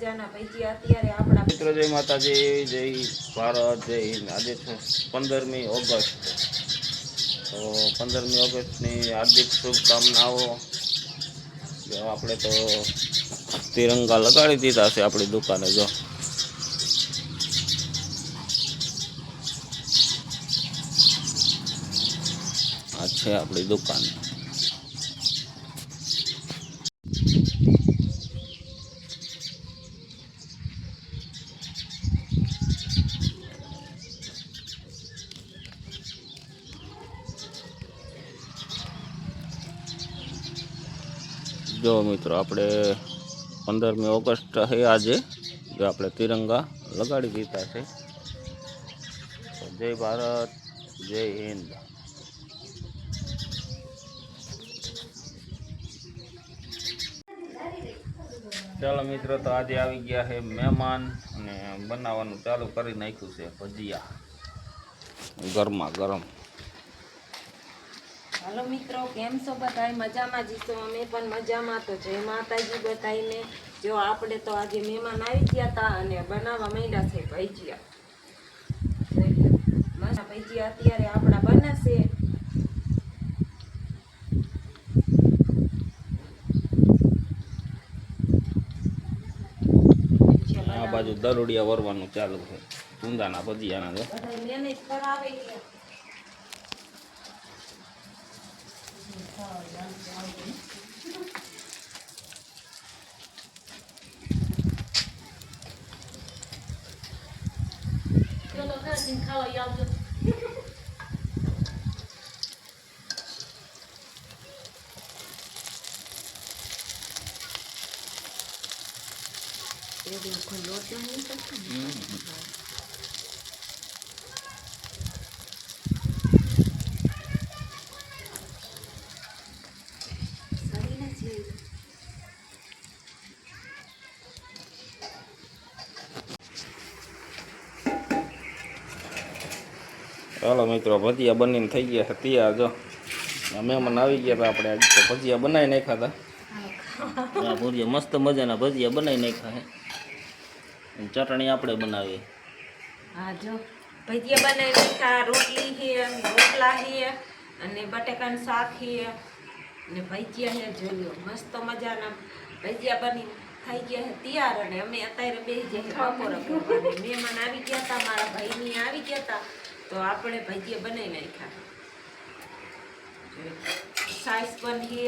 મજાના ભજીયા અત્યારે આપણા મિત્રો જય માતાજી, જય ભારત, જય હિન્દ। આજે છે 15મી ઓગસ્ટ, તો 15મી ઓગસ્ટની હાર્દિક શુભકામનાઓ। જો આપણે તો તિરંગા લગાડી દીધા છે આપણી દુકાને। જો આ છે આપણી દુકાન। જો મિત્રો આપણે 15મી ઓગસ્ટ છે આજે, જો આપણે તિરંગા લગાડી દીધા છે। તો જય ભારત, જય હિન્દ। ચાલો મિત્રો, તો આજે આવી ગયા છે મહેમાન અને બનાવવાનું ચાલુ કરી નાખ્યું છે ભજીયા ગરમા ગરમ। હાલો મિત્રો, કેમ છો બધાય? મજામાં જ છો? અમે પણ મજામાં। તો જય માતાજી બધાયને। જો આપણે તો આજે મહેમાન આવી ગયા હતા અને બનાવવા માંડ્યા છે ભજીયા। મસ્ત ભજીયા અત્યારે આપણા બનાશે। આ બાજુ દરોડિયા વરવાનું ચાલુ છે ઊંધાના ભજીયાના। જો મહેનત કરાવે ચાલો મિત્રો, ભજીયા બનીને થઈ ગયા છે તૈયાર। જો મહેમાન આવી ગયા હતા, આપણે આજે તો ભજીયા બનાવી નાખ્યા હતા। ભજીયા મસ્ત મજાના ભજીયા બનાવી નાખ્યા છે। ચટણી આપણે બનાવીએ। હા, જો ભજીયા બનાવી નાખ્યા, રોટલી છે, રોટલા છે અને બટેકાનું શાક છે અને ભજીયા છે। જોયો મસ્ત મજાના ભજીયા બની થઈ ગયા છે તૈયાર। અને અમે અત્યારે બેસી જઈએ બપોરે કરવા। મહેમાન આવી ગયા હતા, મારા ભાઈની આવી ગયા હતા, તો આપણે ભજીયા બનાવી નાખ્યા। સાઈઝ પણ છે